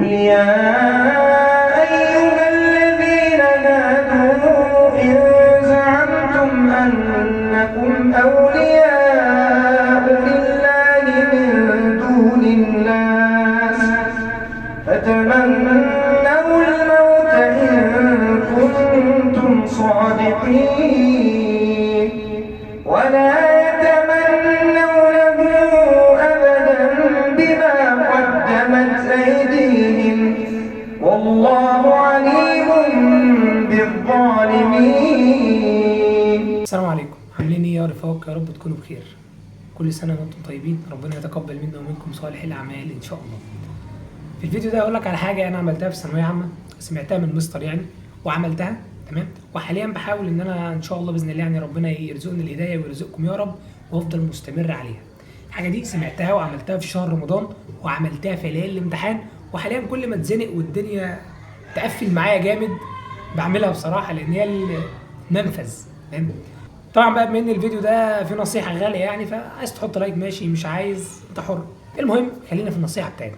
يا أيها الذين هادوا إن زعمتم أنكم أولياء لله من دون الناس فتمنوا الموت إن كنتم صادقين ولا يتمنونه أبدا بما قدمت أيديهم والله عليم بالظالمين. السلام عليكم، عاملين ايه يا رفاق؟ يا رب تكونوا بخير. كل سنه وانتم طيبين، ربنا يتقبل منا ومنكم صالح الاعمال ان شاء الله. في الفيديو ده هقول لك على حاجه انا عملتها في ثانويه عامه، سمعتها من مستر يعني وعملتها تمام، وحاليا بحاول ان انا ان شاء الله باذن الله يعني ربنا يرزقني الهدايه ويرزقكم يا رب وافضل مستمر عليها. الحاجه دي سمعتها وعملتها في شهر رمضان وعملتها في ليالي الامتحان، وحاليا كل ما اتزنق والدنيا تقفل معايا جامد بعملها بصراحه لان هي المنفذ. تمام. طبعا بقى بما ان الفيديو ده فيه نصيحه غاليه يعني، فعايز تحط لايك ماشي، مش عايز انت حر. المهم خلينا في النصيحه بتاعتنا.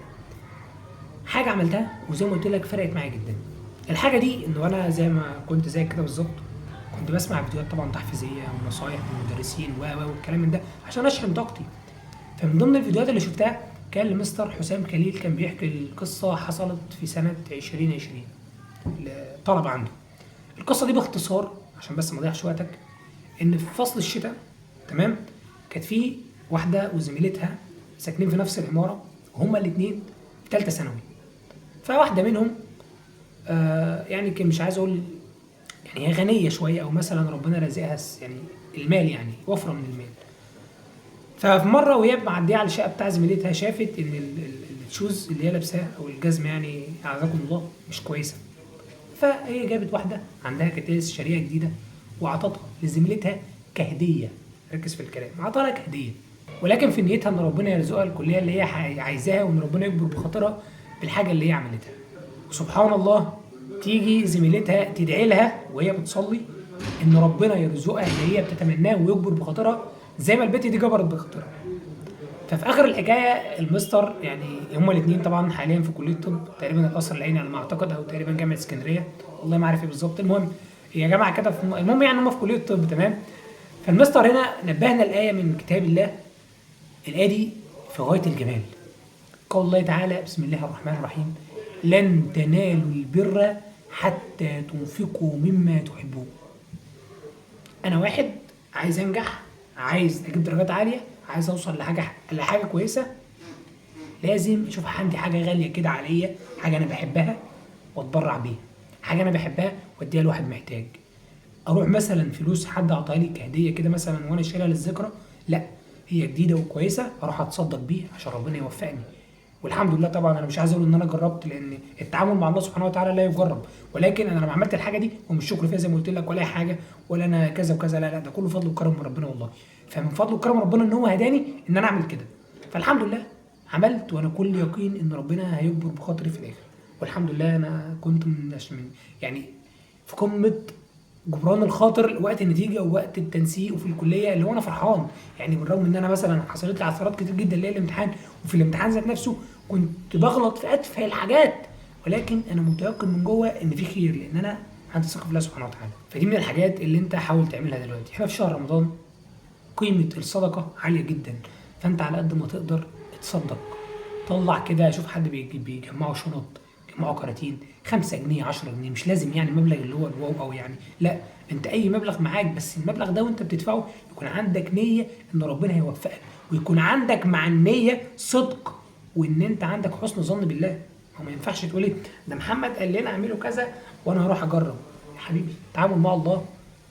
حاجه عملتها وزي ما قلت لك فرقت معايا جدا. الحاجه دي انه انا زي ما كنت زي كده بالظبط كنت بسمع فيديوهات طبعا تحفيزيه ونصايح من المدرسين والكلام من ده عشان اشحن طاقتي. فمن ضمن الفيديوهات اللي شفتها كان لمستر حسام خليل، كان بيحكي القصه حصلت في سنه 2020 لطلبه عنده. القصه دي باختصار عشان بس ما اضيعش وقتك، ان في فصل الشتاء تمام كانت في واحده وزميلتها ساكنين في نفس العماره وهما الاثنين في ثالثه ثانوي. فواحده منهم يعني كان مش عايز اقول يعني هي غنيه شويه او مثلا ربنا رزقها يعني المال، يعني وفره من المال. ففي مره وهي معديه على الشقه بتاع زميلتها شافت ان الشوز اللي هي لابساه او الجزمه يعني اعزكم الله مش كويسه. فهي جابت واحده عندها كتاس شاريها جديده وعطتها لزميلتها كهديه. ركز في الكلام، عطاها لها كهديه، ولكن في نيتها ان ربنا يرزقها الكليه اللي هي عايزاها وان ربنا يكبر بخاطرها بالحاجه اللي هي عملتها. وسبحان الله تيجي زميلتها تدعي لها وهي بتصلي ان ربنا يرزقها اللي هي بتتمناه ويكبر بخاطرها زي ما البت دي جبرت بخاطرها. ففي اخر الحكايه المستر يعني هما الاثنين طبعا حاليا في كليه طب تقريبا القصر العيني على ما اعتقد او تقريبا جامعه اسكندريه، والله ما عارف ايه بالظبط. المهم هي جامعه كده المهم يعني هما في كليه طب تمام. فالمستر هنا نبهنا الايه من كتاب الله. الايه دي في غايه الجمال. قول الله تعالى بسم الله الرحمن الرحيم: لن تنالوا البر حتى تنفقوا مما تحبون. انا واحد عايز انجح، عايز اجيب درجات عاليه، عايز اوصل لحاجه كويسه، لازم اشوف عندي حاجه غاليه كده عليا، حاجه انا بحبها واتبرع بيها، حاجه انا بحبها واديها لواحد محتاج. اروح مثلا فلوس حد عطاها لي كهديه كده مثلا وانا شايلها للذكرى، لا هي جديده وكويسه اروح اتصدق بيها عشان ربنا يوفقني. والحمد لله طبعا انا مش عايز اقول ان انا جربت لان التعامل مع الله سبحانه وتعالى لا يجرب، ولكن انا لما عملت الحاجه دي ومش شكر فيها زي ما قلت لك ولا حاجه ولا انا كذا وكذا، لا ده كله فضل وكرم من ربنا والله. فمن فضل وكرم ربنا ان هو هداني ان انا اعمل كده، فالحمد لله عملت وانا كل يقين ان ربنا هيكبر بخاطري في الاخر. والحمد لله انا كنت من يعني في قمه جبران الخاطر وقت النتيجه ووقت التنسيق وفي الكليه اللي هو انا فرحان يعني، بالرغم ان انا مثلا حصلت لي عثرات كتير جدا اللي هي الامتحان، وفي الامتحان ذات نفسه كنت بغلط في اتفه الحاجات، ولكن انا متيقن من جوه ان في خير لان انا عندي ثقه في الله سبحانه وتعالى. فدي من الحاجات اللي انت حاول تعملها دلوقتي. احنا في شهر رمضان، قيمه الصدقه عاليه جدا، فانت على قد ما تقدر اتصدق. طلع كده، شوف حد بيجمعوا شنط، جمعوا كراتين 5 جنيه 10 جنيه، مش لازم يعني المبلغ اللي هو الواو او يعني، لا انت اي مبلغ معاك، بس المبلغ ده وانت بتدفعه يكون عندك نيه ان ربنا هيوفقك، ويكون عندك مع النيه صدق وان انت عندك حسن ظن بالله. هو ما ينفعش تقول لي ده محمد قال لنا اعملوا كذا وانا هروح اجرب. يا حبيبي التعامل مع الله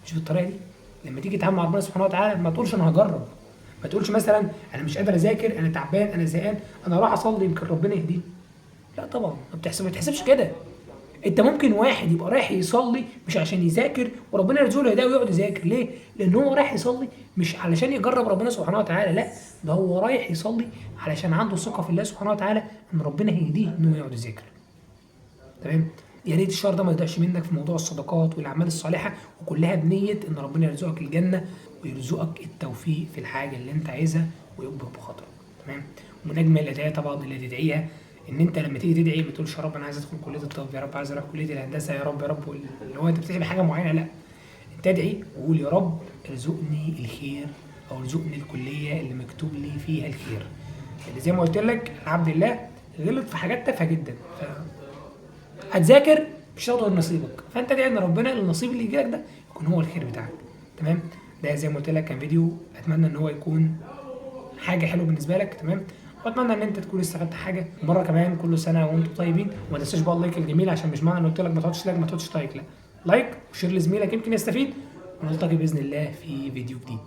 مش بالطريقه دي. لما تيجي تتعامل مع ربنا سبحانه وتعالى ما تقولش انا هجرب، ما تقولش مثلا انا مش قادر اذاكر، انا تعبان، انا زهقان، انا هروح اصلي يمكن ربنا يهديني. لا طبعا ما تحسبش كده. انت ممكن واحد يبقى رايح يصلي مش عشان يذاكر وربنا يرزقه الهدايه ويقعد يذاكر، ليه؟ لان هو رايح يصلي مش علشان يجرب ربنا سبحانه وتعالى، لا ده هو رايح يصلي علشان عنده ثقه في الله سبحانه وتعالى ان ربنا هيهديه انه يقعد يذاكر. تمام؟ يا ريت الشهر ده ما يضيعش منك في موضوع الصدقات والاعمال الصالحه، وكلها بنيه ان ربنا يرزقك الجنه ويرزقك التوفيق في الحاجه اللي انت عايزها ويكبر بخاطرك. تمام؟ ومن اجمل الادعيه طبعا اللي تدعيها ان انت لما تيجي تدعي ما تقولش يا رب انا عايز ادخل كليه الطب، يا رب عايز اروح كليه الهندسه، يا رب يا رب، اللي هو انت بتدعي بحاجه معينه. لا، انت ادعي وقول يا رب ارزقني الخير، او ارزقني الكليه اللي مكتوب لي فيها الخير. اللي زي ما قلت لك عبد الله غلط في حاجات تافهه جدا، هتذاكر مش هتاخد غير نصيبك، فانت ادعي ان ربنا النصيب اللي يجيلك ده يكون هو الخير بتاعك. تمام؟ ده زي ما قلت لك كان فيديو اتمنى ان هو يكون حاجه حلوه بالنسبه لك. تمام؟ واتمنى ان انت تكون استفدت حاجه. مره كمان كل سنه وانتم طيبين، وما تنساش بقى اللايك الجميل، عشان مش معنى ان قلت لك ما تحطش لايك ما تحطش لايك، لا، لايك وشير لزميلك يمكن يستفيد، ونلتقي باذن الله في فيديو جديد.